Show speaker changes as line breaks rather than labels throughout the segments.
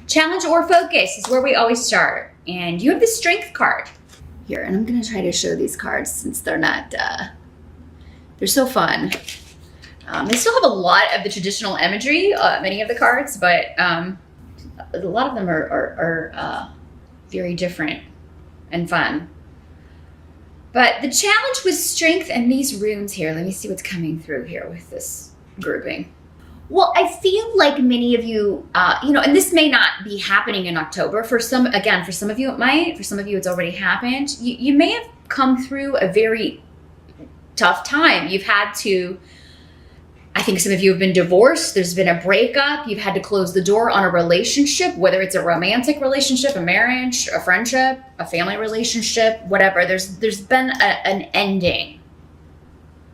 Challenge or focus is where we always start. And you have the Strength card here. And I'm going to try to show these cards since they're not, they're so fun. They still have a lot of the traditional imagery, many of the cards, but a lot of them are very different and fun. But the challenge with strength and these runes here, let me see what's coming through here with this grouping. Well, I feel like many of you, and this may not be happening in October. For some of you it might. For some of you it's already happened. You may have come through a very tough time. You've had to, I think some of you have been divorced. There's been a breakup. You've had to close the door on a relationship, whether it's a romantic relationship, a marriage, a friendship, a family relationship, whatever. There's been an ending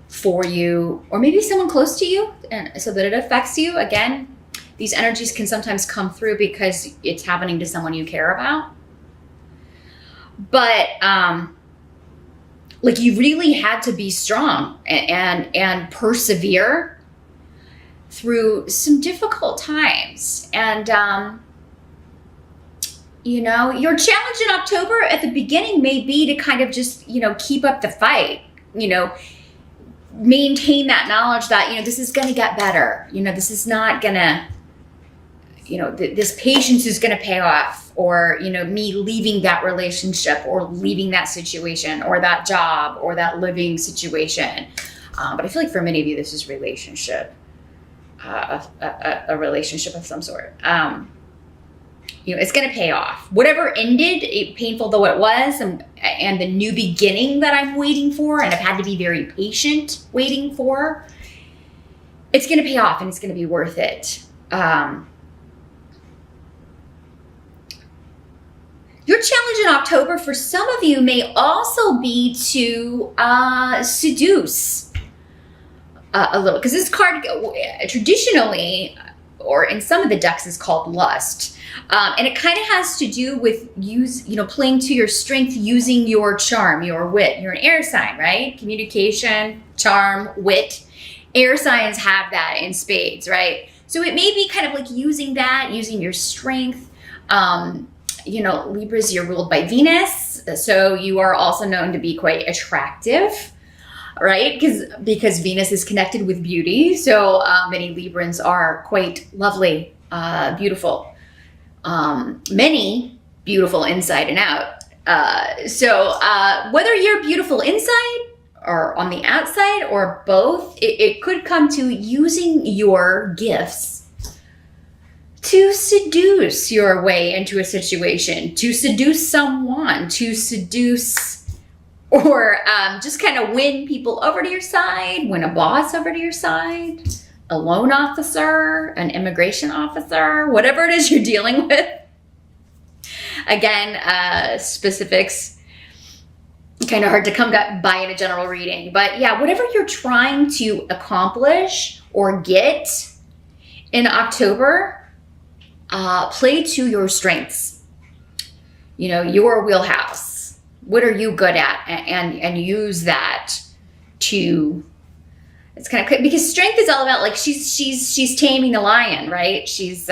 for you, or maybe someone close to you, and so that it affects you. Again, these energies can sometimes come through because it's happening to someone you care about. But like you really had to be strong and persevere through some difficult times. And, your challenge in October at the beginning may be to kind of just, keep up the fight, maintain that knowledge that, this is going to get better. This is not going to, this patience is going to pay off, or, me leaving that relationship or leaving that situation or that job or that living situation. But I feel like for many of you, this is relationship. A relationship of some sort. It's going to pay off. Whatever ended, painful though it was, and the new beginning that I'm waiting for, and I've had to be very patient waiting for, it's going to pay off and it's going to be worth it. Your challenge in October for some of you may also be to seduce a little, because this card traditionally, or in some of the decks, is called lust, and it kind of has to do with playing to your strength, using your charm, your wit. You're an air sign, right? Communication, charm, wit. Air signs have that in spades, right? So it may be kind of like using your strength. Libras, you're ruled by Venus, so you are also known to be quite attractive. Right? Because Venus is connected with beauty. So many Librans are quite lovely, beautiful. Many beautiful inside and out. So whether you're beautiful inside or on the outside or both, it could come to using your gifts to seduce your way into a situation, to seduce someone, to seduce, or just kind of win people over to your side, win a boss over to your side, a loan officer, an immigration officer, whatever it is you're dealing with. Again, specifics, kind of hard to come by in a general reading. But yeah, whatever you're trying to accomplish or get in October, play to your strengths, your wheelhouse. What are you good at? And use that to, it's kind of, because strength is all about, like, she's taming the lion, right? She's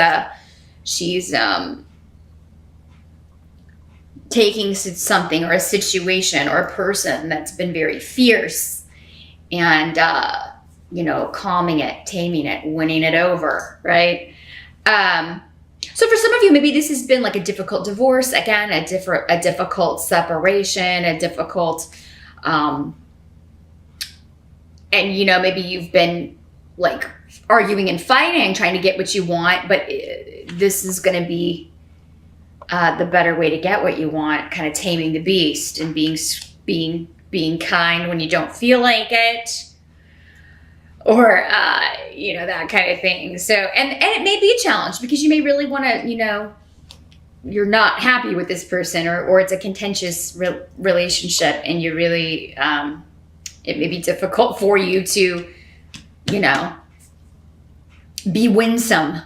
taking something or a situation or a person that's been very fierce and, calming it, taming it, winning it over, right? So for some of you, maybe this has been like a difficult divorce, again, a difficult separation, a difficult, and maybe you've been like arguing and fighting, trying to get what you want, but this is going to be the better way to get what you want, kind of taming the beast and being kind when you don't feel like it. Or, that kind of thing. So, and it may be a challenge because you may really want to, you're not happy with this person, or it's a contentious relationship, and you really, it may be difficult for you to, be winsome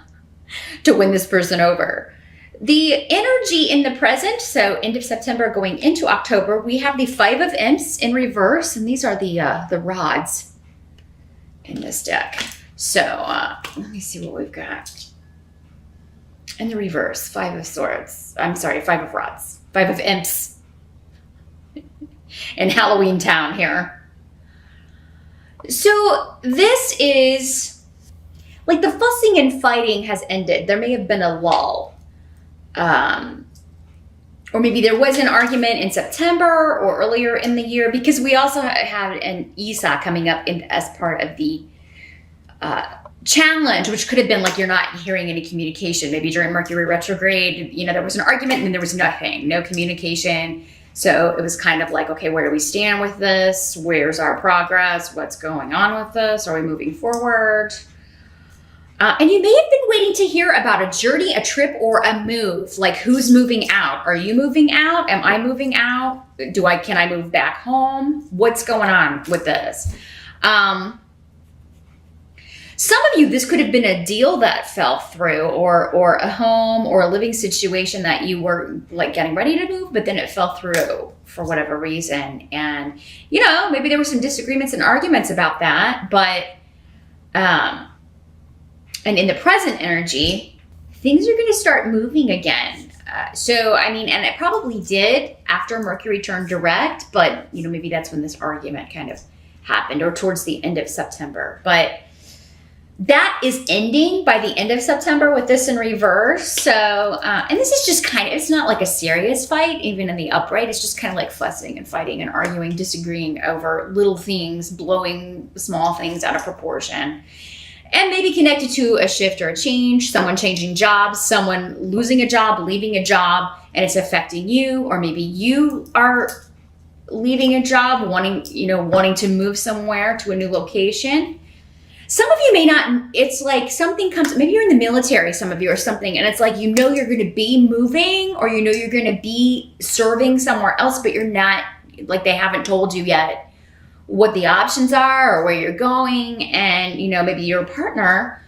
to win this person over. The energy in the present, so end of September going into October, we have the 5 of Imps in reverse, and these are the rods in this deck. So let me see what we've got. And the reverse, 5 of swords. I'm sorry, 5 of rods. 5 of imps. In Halloween Town here. So this is like the fussing and fighting has ended. There may have been a lull. Or maybe there was an argument in September or earlier in the year, because we also have an Isa coming up as part of the challenge, which could have been like you're not hearing any communication. Maybe during Mercury retrograde, you know, there was an argument and then there was nothing, no communication. So it was kind of like, okay, where do we stand with this? Where's our progress? What's going on with this? Are we moving forward? And you may have been waiting to hear about a journey, a trip, or a move. Like, who's moving out? Are you moving out? Am I moving out? Can I move back home? What's going on with this? Some of you, this could have been a deal that fell through, or a home or a living situation that you were like getting ready to move, but then it fell through for whatever reason. And, you know, maybe there were some disagreements and arguments about that, but, and in the present energy, things are going to start moving again. So, I mean, and it probably did after Mercury turned direct, but, you know, maybe that's when this argument kind of happened, or towards the end of September. But that is ending by the end of September with this in reverse. So, and this is just kind of, it's not like a serious fight, even in the upright. It's just kind of like fussing and fighting and arguing, disagreeing over little things, blowing small things out of proportion. And maybe connected to a shift or a change, someone changing jobs, someone losing a job, leaving a job, and it's affecting you. Or maybe you are leaving a job, wanting to move somewhere to a new location. Some of you may not, it's like something comes, maybe you're in the military, some of you, or something, and it's like, you know, you're going to be moving, or you know, you're going to be serving somewhere else, but you're not, like, they haven't told you yet what the options are or where you're going. And, you know, maybe your partner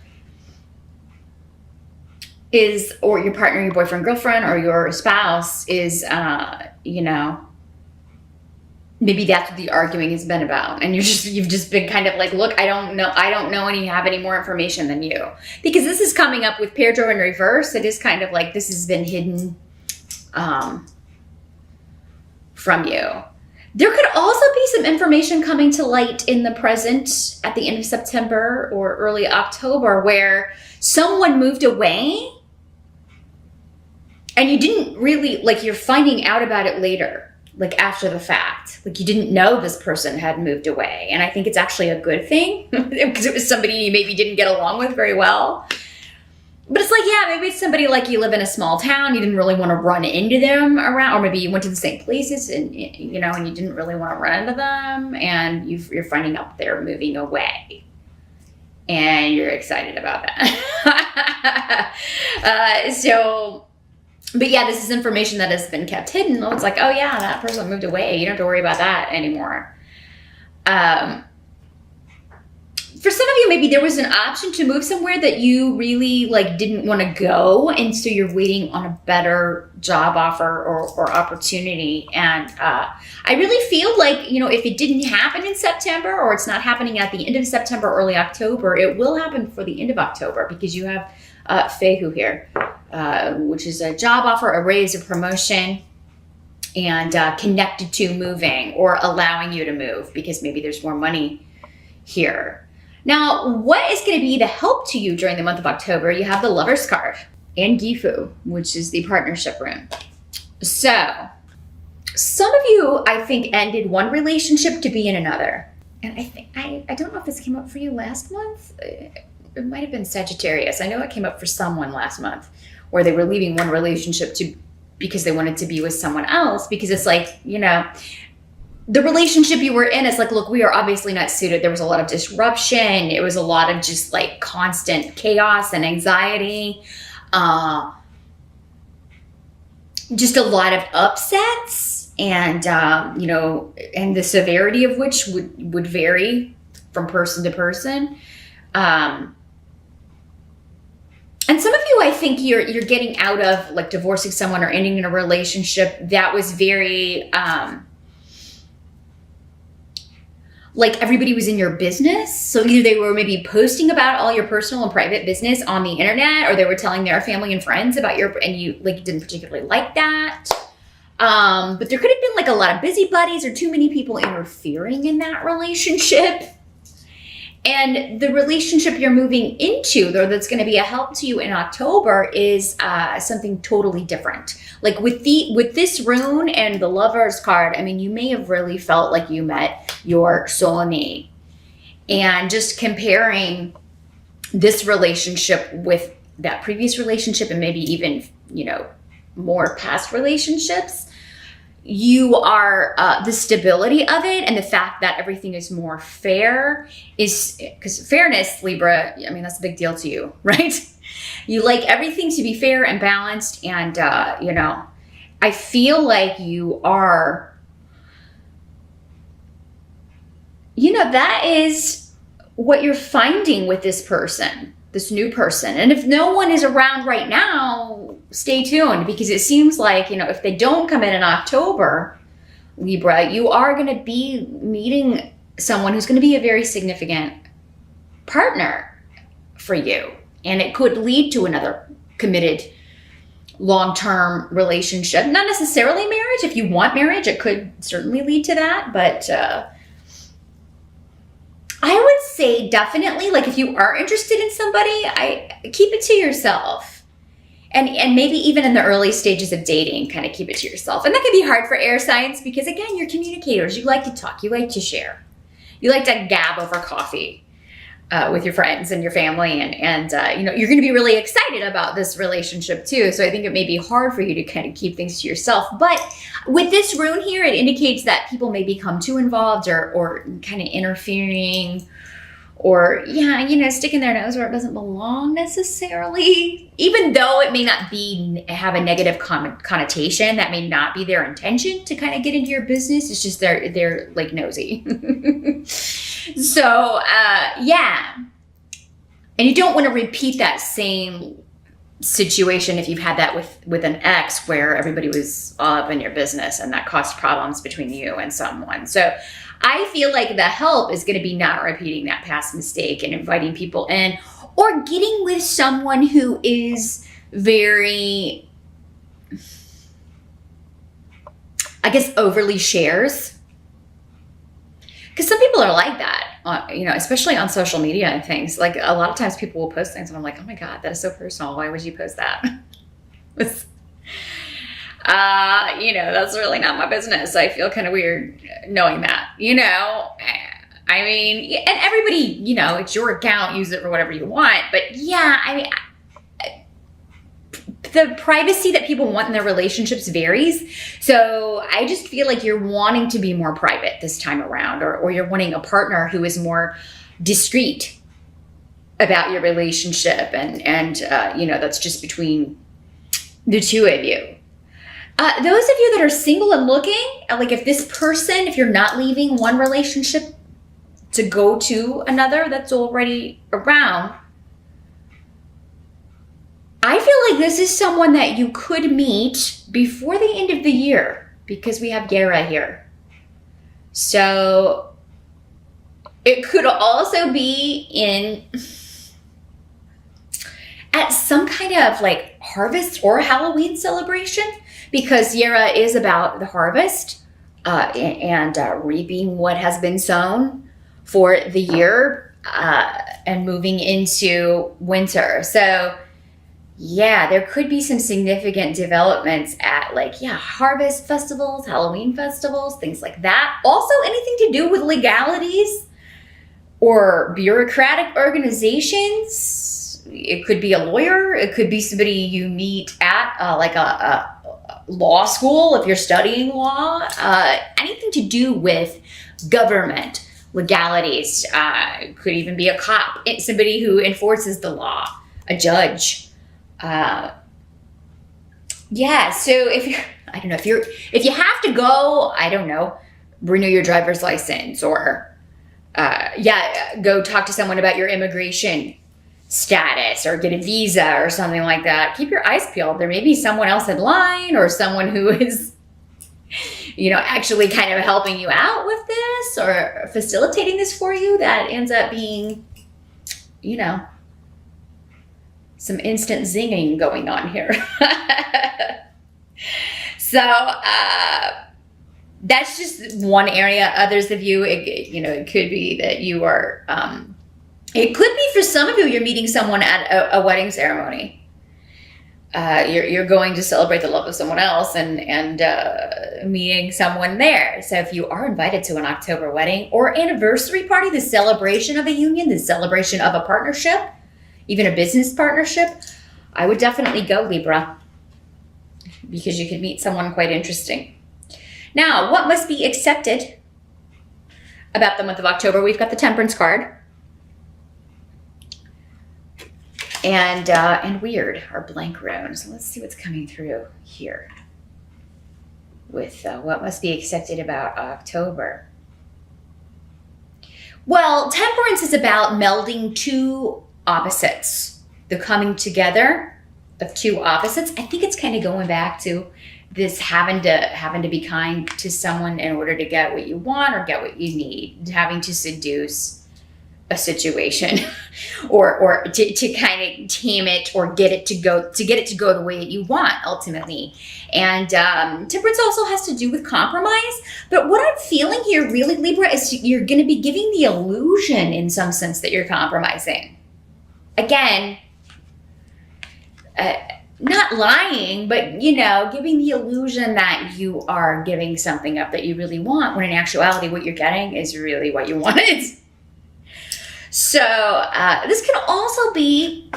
is, or your partner, your boyfriend, girlfriend, or your spouse is, you know, maybe that's what the arguing has been about. And you've just been kind of like, look, I don't know and you have any more information than you. Because this is coming up with Pedro in reverse. It is kind of like this has been hidden from you. There could also be some information coming to light in the present at the end of September or early October where someone moved away and you didn't really, like, you're finding out about it later. Like after the fact, like you didn't know this person had moved away. And I think it's actually a good thing because it was somebody you maybe didn't get along with very well. But it's like, yeah, maybe it's somebody like you live in a small town. You didn't really want to run into them around, or maybe you went to the same places and, you know, and you didn't really want to run into them. And you're finding out they're moving away. And you're excited about that. But yeah, this is information that has been kept hidden. It's like, oh yeah, that person moved away. You don't have to worry about that anymore. For some of you, maybe there was an option to move somewhere that you really like didn't want to go. And so you're waiting on a better job offer or opportunity. And I really feel like, you know, if it didn't happen in September, or it's not happening at the end of September, early October, it will happen for the end of October because you have Fehu here. Which is a job offer, a raise, a promotion, and connected to moving or allowing you to move because maybe there's more money here. Now, what is going to be the help to you during the month of October? You have the Lover's card and Gifu, which is the partnership rune. So, some of you, I think, ended one relationship to be in another. And I don't know if this came up for you last month. It might have been Sagittarius. I know it came up for someone last month, where they were leaving one relationship because they wanted to be with someone else, because it's like, you know, the relationship you were in is like, look, we are obviously not suited. There was a lot of disruption. It was a lot of just like constant chaos and anxiety. Just a lot of upsets and, you know, and the severity of which would vary from person to person. And some of you, I think you're getting out of like divorcing someone or ending in a relationship that was very, like everybody was in your business. So either they were maybe posting about all your personal and private business on the internet, or they were telling their family and friends about and you like didn't particularly like that. But there could have been like a lot of busybodies or too many people interfering in that relationship. And the relationship you're moving into, though, that's going to be a help to you in October is something totally different. Like with this rune and the Lovers card, I mean, you may have really felt like you met your soulmate. And just comparing this relationship with that previous relationship and maybe even, more past relationships, you are the stability of it and the fact that everything is more fair is because fairness, Libra, I mean, that's a big deal to you, right? You like everything to be fair and balanced. And, I feel like you are, that is what you're finding with this person, this new person. And if no one is around right now, stay tuned, because it seems like, if they don't come in October, Libra, you are going to be meeting someone who's going to be a very significant partner for you. And it could lead to another committed long-term relationship. Not necessarily marriage. If you want marriage, it could certainly lead to that. But I would say definitely, like if you are interested in somebody, keep it to yourself. And maybe even in the early stages of dating, kind of keep it to yourself. And that can be hard for air signs because, again, you're communicators. You like to talk. You like to share. You like to gab over coffee with your friends and your family. And you're going to be really excited about this relationship too. So I think it may be hard for you to kind of keep things to yourself. But with this rune here, it indicates that people may become too involved or kind of interfering, or, sticking their nose where it doesn't belong necessarily. Even though it may not have a negative connotation, that may not be their intention to kind of get into your business. It's just they're like nosy. So, And you don't want to repeat that same situation if you've had that with an ex where everybody was all up in your business and that caused problems between you and someone. So I feel like the help is going to be not repeating that past mistake and inviting people in, or getting with someone who is very, I guess, overly shares. Because some people are like that, especially on social media and things. Like a lot of times people will post things and I'm like, oh my God, that is so personal. Why would you post that? That's really not my business. I feel kind of weird knowing that, I mean, and everybody, it's your account, use it for whatever you want. But yeah, I mean, the privacy that people want in their relationships varies. So I just feel like you're wanting to be more private this time around, or you're wanting a partner who is more discreet about your relationship. And that's just between the two of you. Those of you that are single and looking, like if you're not leaving one relationship to go to another that's already around, I feel like this is someone that you could meet before the end of the year, because we have Gera here. So it could also be at some kind of like harvest or Halloween celebration, because Yera is about the harvest and reaping what has been sown for the year and moving into winter. So yeah, there could be some significant developments at harvest festivals, Halloween festivals, things like that. Also anything to do with legalities or bureaucratic organizations. It could be a lawyer. It could be somebody you meet at a law school if you're studying law. Anything to do with government, legalities. Could even be a cop, somebody who enforces the law, a judge. So if you have to go, I don't know, renew your driver's license, or go talk to someone about your immigration status or get a visa or something like that, keep your eyes peeled. There may be someone else in line or someone who is actually kind of helping you out with this or facilitating this for you, that ends up being, some instant zinging going on here. So that's just one area. Others of you, it could be that you are, it could be for some of you, you're meeting someone at a wedding ceremony. You're going to celebrate the love of someone else and meeting someone there. So if you are invited to an October wedding or anniversary party, the celebration of a union, the celebration of a partnership, even a business partnership, I would definitely go, Libra, because you could meet someone quite interesting. Now, what must be accepted about the month of October? We've got the Temperance card. And weird, our blank rune. So let's see what's coming through here with what must be accepted about October. Well, Temperance is about melding two opposites, the coming together of two opposites. I think it's kind of going back to this having to be kind to someone in order to get what you want or get what you need, having to seduce a situation or to kind of tame it or get it to go the way that you want ultimately. And Temperance also has to do with compromise. But what I'm feeling here really, Libra, is you're going to be giving the illusion in some sense that you're compromising. Again, not lying, but, giving the illusion that you are giving something up that you really want, when in actuality what you're getting is really what you wanted. So this can also be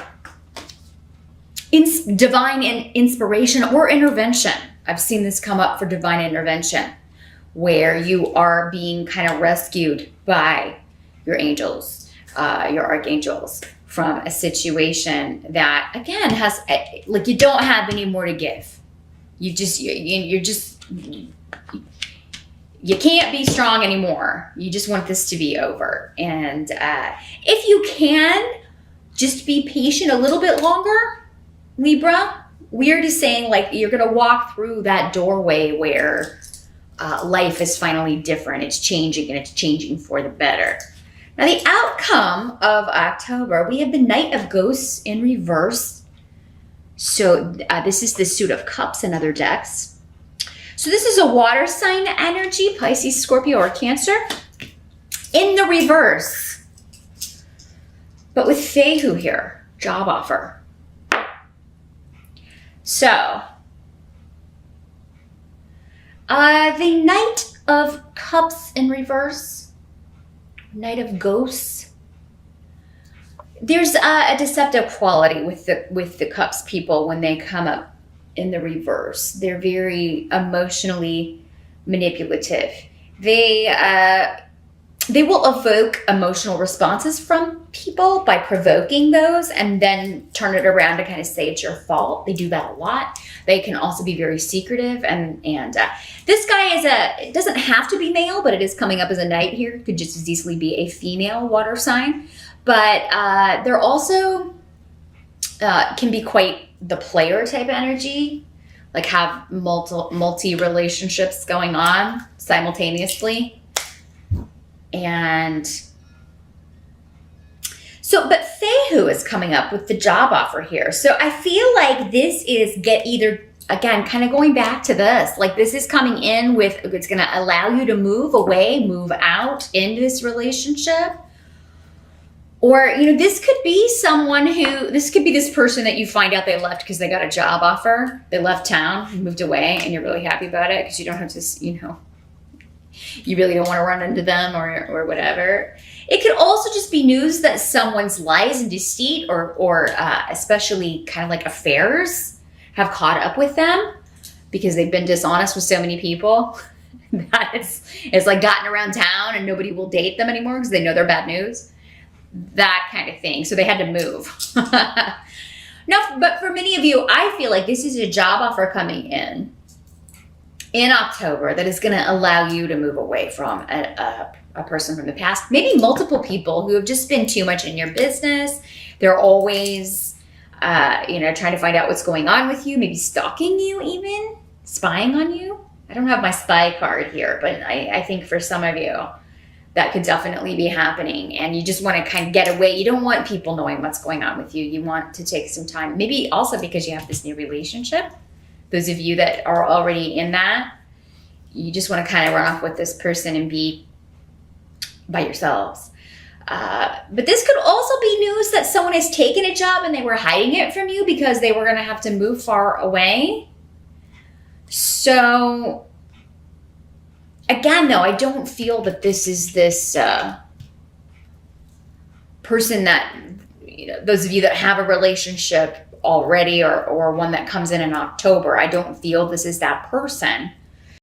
divine inspiration or intervention. I've seen this come up for divine intervention, where you are being kind of rescued by your angels, your archangels, from a situation that, again, has, like, you don't have any more to give. You can't be strong anymore. You just want this to be over. And if you can, just be patient a little bit longer, Libra. Weird is saying, like, you're going to walk through that doorway where life is finally different. It's changing, and it's changing for the better. Now, the outcome of October, we have the Knight of Ghosts in reverse. So this is the Suit of Cups and other decks. So this is a water sign energy, Pisces, Scorpio, or Cancer, in the reverse. But with Fehu here, job offer. So, the Knight of Cups in reverse, Knight of Ghosts. There's a deceptive quality with the Cups people when they come up in the reverse. They're very emotionally manipulative. They will evoke emotional responses from people by provoking those and then turn it around to kind of say it's your fault. They do that a lot. They can also be very secretive, and this guy it doesn't have to be male, but it is coming up as a knight here. It could just as easily be a female water sign. But they're also can be quite the player type energy, like have multi relationships going on simultaneously. And so, but Fehu is coming up with the job offer here. So I feel like this is again, kind of going back to this, like this is coming in with, it's going to allow you to move away, move out into this relationship. Or, this could be this person that you find out they left because they got a job offer. They left town, moved away, and you're really happy about it because you don't have to, you really don't want to run into them or whatever. It could also just be news that someone's lies and deceit or especially kind of like affairs have caught up with them because they've been dishonest with so many people that it's like gotten around town and nobody will date them anymore because they know they're bad news. That kind of thing. So they had to move. No, but for many of you, I feel like this is a job offer coming in October that is going to allow you to move away from a person from the past. Maybe multiple people who have just been too much in your business. They're always, trying to find out what's going on with you, maybe stalking you even, spying on you. I don't have my spy card here, but I think for some of you, that could definitely be happening. And you just want to kind of get away. You don't want people knowing what's going on with you. You want to take some time. Maybe also because you have this new relationship. Those of you that are already in that, you just want to kind of run off with this person and be by yourselves. But this could also be news that someone has taken a job and they were hiding it from you because they were going to have to move far away. So again, though, I don't feel that this is this person that, you know, those of you that have a relationship already or one that comes in October, I don't feel this is that person.